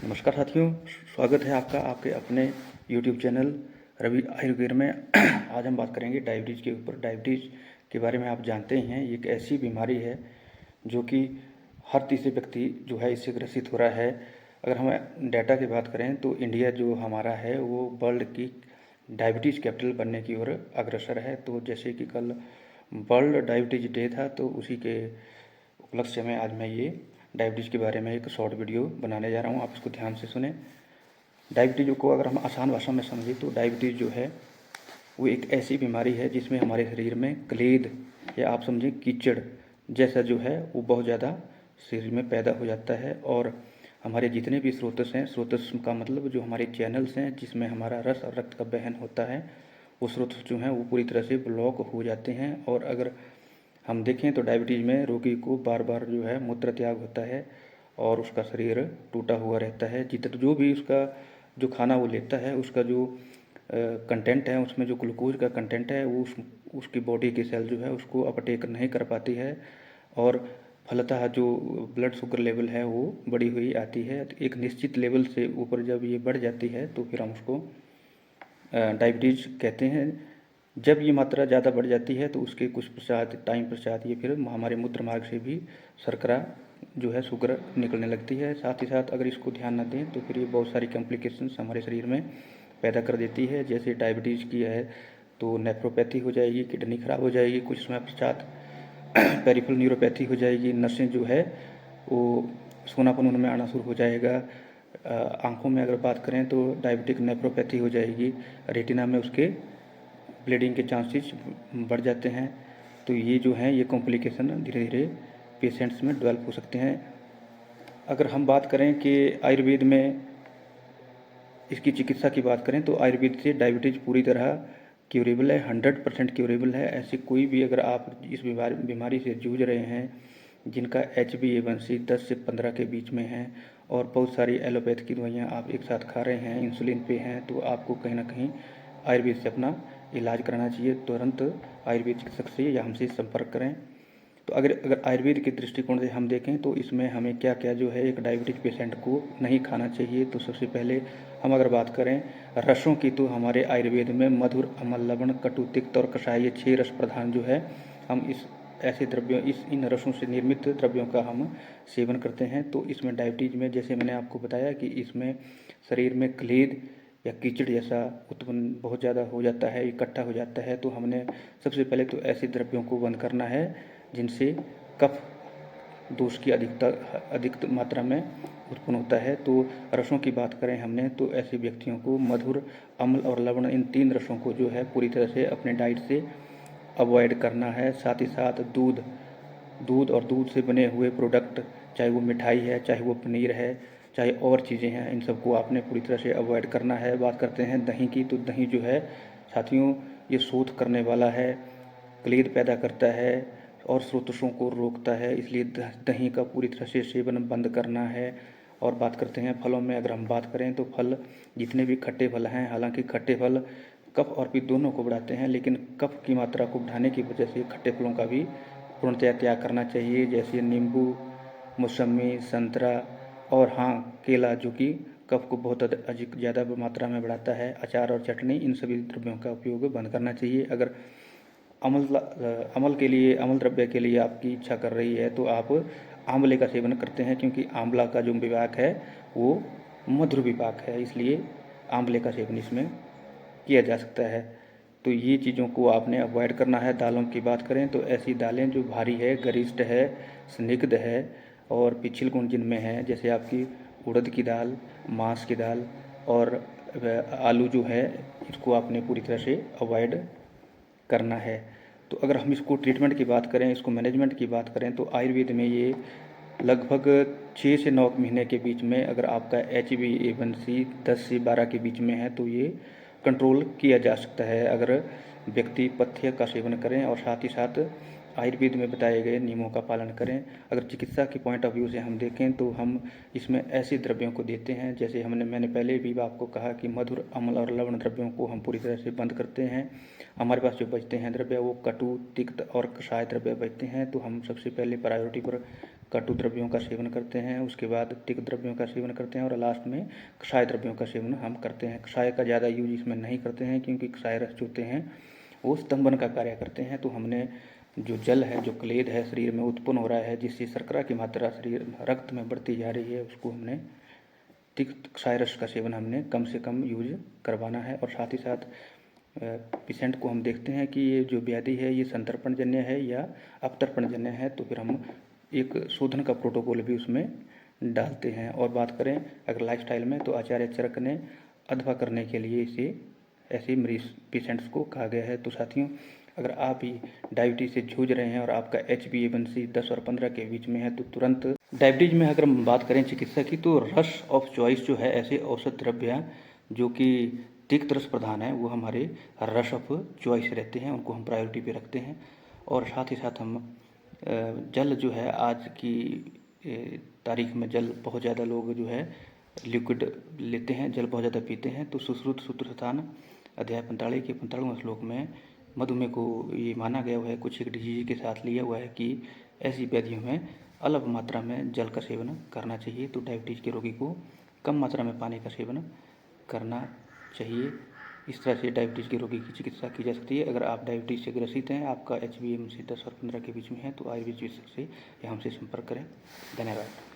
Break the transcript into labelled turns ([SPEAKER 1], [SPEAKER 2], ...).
[SPEAKER 1] नमस्कार साथियों, स्वागत है आपका आपके अपने YouTube चैनल रवि आयुर्वेद में। आज हम बात करेंगे डायबिटीज़ के ऊपर। डायबिटीज़ के बारे में आप जानते ही हैं, ये एक ऐसी बीमारी है जो कि हर तीसरे व्यक्ति जो है इससे ग्रसित हो रहा है। अगर हम डाटा की बात करें तो इंडिया जो हमारा है वो वर्ल्ड की डायबिटीज़ कैपिटल बनने की ओर अग्रसर है। तो जैसे कि कल वर्ल्ड डायबिटीज़ डे था, तो उसी के उपलक्ष्य में आज मैं ये डायबिटीज़ के बारे में एक शॉर्ट वीडियो बनाने जा रहा हूँ। आप इसको ध्यान से सुने। डायबिटीज़ को अगर हम आसान भाषा में समझें तो डायबिटीज़ जो है वो एक ऐसी बीमारी है जिसमें हमारे शरीर में क्लेद या आप समझें कीचड़ जैसा जो है वो बहुत ज़्यादा शरीर में पैदा हो जाता है। और हमारे जितने भी स्रोतस हैं, स्रोतस का मतलब जो हमारे चैनल्स हैं जिसमें हमारा रस और रक्त का वहन होता है, वो स्रोतस जो हैं वो पूरी तरह से ब्लॉक हो जाते हैं। और अगर हम देखें तो डायबिटीज़ में रोगी को बार बार जो है मूत्र त्याग होता है और उसका शरीर टूटा हुआ रहता है। जितना जो भी उसका जो खाना वो लेता है, उसका जो कंटेंट है, उसमें जो ग्लूकोज का कंटेंट है वो उसकी बॉडी की सेल जो है उसको अपटेक नहीं कर पाती है और फलतः जो ब्लड शुगर लेवल है वो बढ़ी हुई आती है। एक निश्चित लेवल से ऊपर जब ये बढ़ जाती है तो फिर हम उसको डायबिटीज़ कहते हैं। जब ये मात्रा ज़्यादा बढ़ जाती है तो उसके कुछ टाइम पश्चात ये फिर हमारे मूत्र मार्ग से भी शर्करा जो है शुगर निकलने लगती है। साथ ही साथ अगर इसको ध्यान न दें तो फिर ये बहुत सारी कॉम्प्लिकेशंस हमारे शरीर में पैदा कर देती है। जैसे डायबिटीज़ की है तो नेफ्रोपैथी हो जाएगी, किडनी खराब हो जाएगी, कुछ समय पश्चात पेरिफेरल न्यूरोपैथी हो जाएगी, नसें जो है वो सोनापन उनमें आना शुरू हो जाएगा। आँखों में अगर बात करें तो डायबिटिक नेफ्रोपैथी हो जाएगी, रेटिना में उसके ब्लीडिंग के चांसेस बढ़ जाते हैं। तो ये जो हैं ये कॉम्प्लिकेशन धीरे धीरे पेशेंट्स में डेवलप हो सकते हैं। अगर हम बात करें कि आयुर्वेद में इसकी चिकित्सा की बात करें तो आयुर्वेद से डायबिटीज़ पूरी तरह क्यूरेबल है, 100% क्यूरेबल है। ऐसी कोई भी अगर आप इस बीमारी से जूझ रहे हैं जिनका HbA1c 10 से 15 के बीच में है और बहुत सारी एलोपैथ की दवाइयाँ आप एक साथ खा रहे हैं, इंसुलिन पे हैं, तो आपको कहीं ना कहीं आयुर्वेद से अपना इलाज कराना चाहिए। तुरंत आयुर्वेद चिकित्सक से या हमसे संपर्क करें। तो अगर आयुर्वेद के दृष्टिकोण से हम देखें तो इसमें हमें क्या क्या जो है एक डायबिटिक पेशेंट को नहीं खाना चाहिए। तो सबसे पहले हम अगर बात करें रसों की तो हमारे आयुर्वेद में मधुर, अम्ल, लवण, कटु, तिक्त और कषाय, ये 6 रस प्रधान जो है हम इस ऐसे द्रव्यों इन रसों से निर्मित द्रव्यों का हम सेवन करते हैं। तो इसमें डायबिटीज़ में जैसे मैंने आपको बताया कि इसमें शरीर में क्लेद या कीचड़ जैसा उत्पन्न बहुत ज़्यादा हो जाता है, इकट्ठा हो जाता है। तो हमने सबसे पहले तो ऐसे द्रव्यों को बंद करना है जिनसे कफ दोष की अधिक मात्रा में उत्पन्न होता है। तो रसों की बात करें हमने तो ऐसे व्यक्तियों को मधुर, अम्ल और लवण, इन 3 रसों को जो है पूरी तरह से अपने डाइट से अवॉइड करना है। साथ ही साथ दूध और दूध से बने हुए प्रोडक्ट, चाहे वो मिठाई है, चाहे वो पनीर है, चाहे और चीज़ें हैं, इन सबको आपने पूरी तरह से अवॉइड करना है। बात करते हैं दही की, तो दही जो है साथियों ये शोथ करने वाला है, क्लेद पैदा करता है और स्रोतों को रोकता है, इसलिए दही का पूरी तरह से सेवन बंद करना है। और बात करते हैं फलों में, अगर हम बात करें तो फल जितने भी खट्टे फल हैं, हालांकि खट्टे फल कफ और पित्त दोनों को बढ़ाते हैं, लेकिन कफ की मात्रा को बढ़ाने की वजह से खट्टे फलों का भी पूर्णतया त्याग करना चाहिए। जैसे नींबू, मौसमी, संतरा और हाँ केला, जो कि कफ को बहुत अधिक ज़्यादा मात्रा में बढ़ाता है। अचार और चटनी, इन सभी द्रव्यों का उपयोग बंद करना चाहिए। अगर अमल द्रव्य के लिए आपकी इच्छा कर रही है तो आप आंवले का सेवन करते हैं, क्योंकि आंवला का जो विपाक है वो मधुर विपाक है, इसलिए आंवले का सेवन इसमें किया जा सकता है। तो ये चीज़ों को आपने अवॉइड करना है। दालों की बात करें तो ऐसी दालें जो भारी है, गरिष्ठ है, स्निग्ध है और पिछल गुण जिनमें है, जैसे आपकी उड़द की दाल, मांस की दाल और आलू जो है, इसको आपने पूरी तरह से अवॉइड करना है। तो अगर हम इसको ट्रीटमेंट की बात करें, इसको मैनेजमेंट की बात करें तो आयुर्वेद में ये लगभग 6 से 9 महीने के बीच में अगर आपका HbA1c 10 से 12 के बीच में है तो ये कंट्रोल किया जा सकता है, अगर व्यक्ति पथ्य का सेवन करें और साथ ही साथ आयुर्वेद में बताए गए नियमों का पालन करें। अगर चिकित्सा के पॉइंट ऑफ व्यू से हम देखें तो हम इसमें ऐसे द्रव्यों को देते हैं, जैसे मैंने पहले भी आपको कहा कि मधुर, अम्ल और लवण द्रव्यों को हम पूरी तरह से बंद करते हैं। हमारे पास जो बचते हैं द्रव्य वो कटु, तिक्त और कषाय द्रव्य बचते हैं। तो हम सबसे पहले प्रायोरिटी पर कटु द्रव्यों का सेवन करते हैं, उसके बाद तिक्त द्रव्यों का सेवन करते हैं और लास्ट में कषाय द्रव्यों का सेवन हम करते हैं। कषाय का ज़्यादा यूज इसमें नहीं करते हैं क्योंकि कषाय रस जो होते हैं वो स्तंभन का कार्य करते हैं। तो हमने जो जल है, जो क्लेद है शरीर में उत्पन्न हो रहा है, जिससे शर्करा की मात्रा शरीर रक्त में बढ़ती जा रही है, उसको हमने तिक्त कषाय रस का सेवन हमने कम से कम यूज करवाना है। और साथ ही साथ पेशेंट को हम देखते हैं कि ये जो व्याधि है ये संतर्पणजन्य है या अपतर्पणजन्य है, तो फिर हम एक शोधन का प्रोटोकॉल भी उसमें डालते हैं। और बात करें अगर लाइफस्टाइल में, तो आचार्य चरक ने अथवा करने के लिए इसे ऐसे मरीज पेशेंट्स को कहा गया है। तो साथियों, अगर आप ही डायबिटीज़ से जूझ रहे हैं और आपका HbA1c 10 और 15 के बीच में है, तो तुरंत डायबिटीज़ में अगर हम बात करें चिकित्सा की, तो रस ऑफ चॉइस जो है, ऐसे औषध द्रव्य जो कि तिक्त रस प्रधान है, वो हमारे रस ऑफ चॉइस रहते हैं, उनको हम प्रायोरिटी पे रखते हैं। और साथ ही साथ हम जल जो है, आज की तारीख में जल बहुत ज़्यादा लोग जो है लिक्विड लेते हैं, जल बहुत ज़्यादा पीते हैं। तो सुश्रुत सूत्र स्थान अध्याय 45 के 45वें श्लोक में मधुमेह को ये माना गया हुआ है, कुछ एक डिजीज के साथ लिया हुआ है कि ऐसी व्याधियों में अल्प मात्रा में जल का सेवन करना चाहिए। तो डायबिटीज़ के रोगी को कम मात्रा में पानी का सेवन करना चाहिए। इस तरह से डायबिटीज़ के रोगी की चिकित्सा की जा सकती है। अगर आप डायबिटीज़ से ग्रसित हैं, आपका HbA1c 10 और 15 के बीच में है, तो आयुर्वेद चिकित्सक से या हमसे संपर्क करें। धन्यवाद।